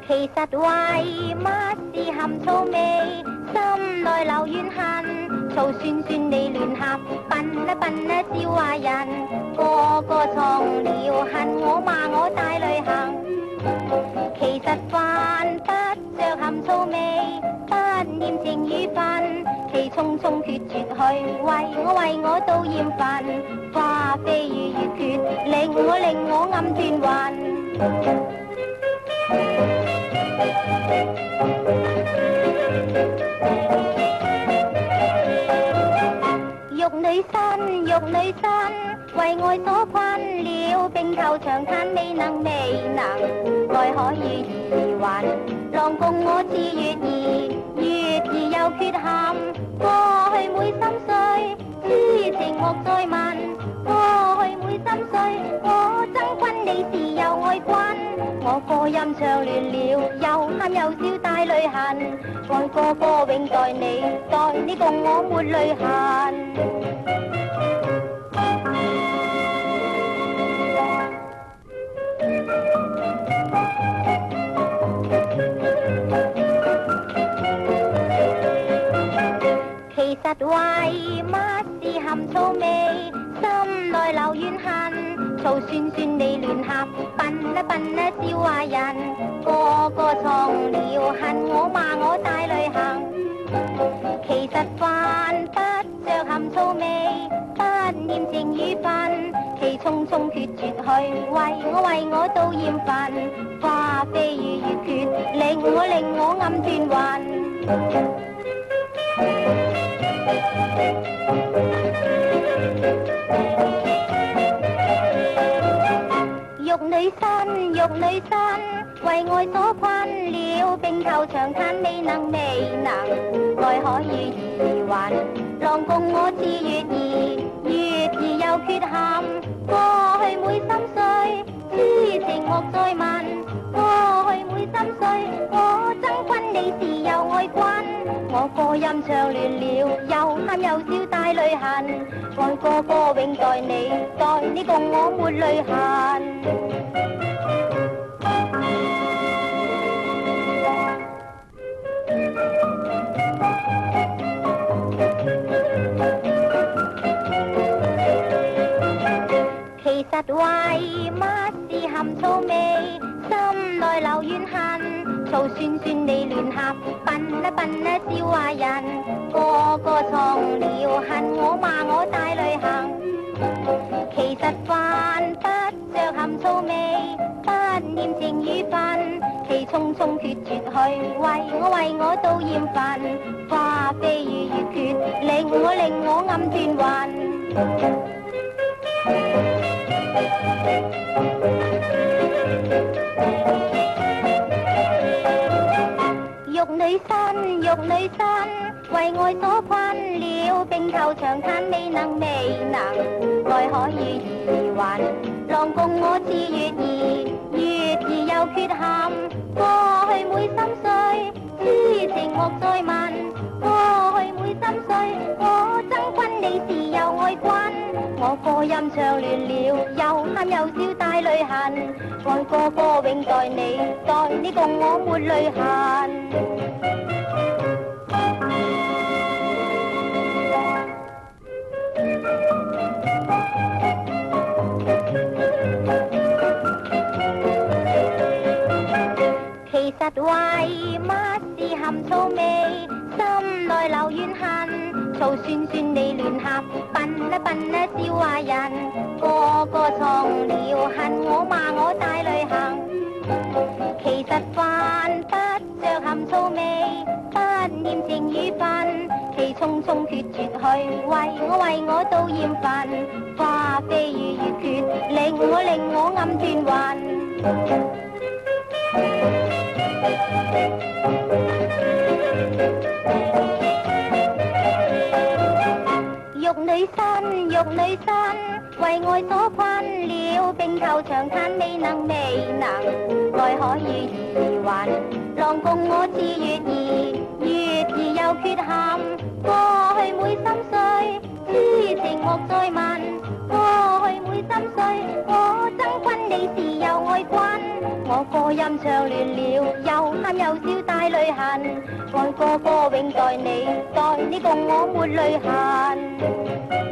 其實為乜是含醋味，心內留怨恨，醋酸酸地聯合，笨啊笨啊笑話人，個個藏了恨我罵我大淚行。其實犯不着含醋味，不念情與份，其匆匆決絕去，為我到厭煩，花飛雨月缺，令我暗斷魂。玉女身，為愛所困了，並求長嘆未能，愛可以移還，郎共我似月兒有缺陷，過去每心碎，痴情莫再問，過去每心碎，我憎君你是又愛君，我歌音唱亂了，又喊又笑帶淚痕，愛歌永待你共我沒淚痕。其實為乜是含醋味，心內留怨恨，醋酸酸地聯合，笨啊笨啊笑話人，個個藏了恨我罵我大淚行。其實犯不着含醋味，不念情與份，其匆匆決絕去，為我到厭煩，花飛雨月缺，令我暗斷魂。玉女身，為愛所困了，並求長嘆未能，愛可以移還，郎共我似月兒有缺陷，過去每心碎，痴情莫再問，過去每心碎，我憎君你是又愛君，我歌音唱亂了，又喊又笑帶淚痕，愛歌永待你共我沒淚痕。其實為乜是含醋味，心內留怨恨，醋酸酸地聯合，笨啊笨啊笑話人，個個藏了恨我罵我大淚行。其實犯不着含醋味，不念情與份，其匆匆決絕去，為我到厭煩，花飛雨月缺，令我暗斷魂。玉女身，為愛所困了，並求長嘆未能，愛可以移還，郎共我似月兒有缺陷，過去每心碎，痴情莫再問，過去每心碎，我憎君你是又愛君，我歌音唱亂了，又喊又笑帶淚痕，愛歌永待你共我沒淚痕。其實為乜是含醋味，心內留怨恨，醋酸酸地聯合，笨啊笨啊笑話人，個個藏了恨我罵我大淚行。其實犯不着含醋味，不念情與份，其匆匆決絕去，為我到厭煩，花飛雨月缺，令我暗斷魂。玉女身，為愛所困了，並求長嘆未能，愛可以移還，郎共我似月兒有缺陷，過去每心碎，痴情莫再問。你是有愛君，我歌音唱亂了，又喊又笑帶淚痕，愛歌歌永在你，共我沒淚痕。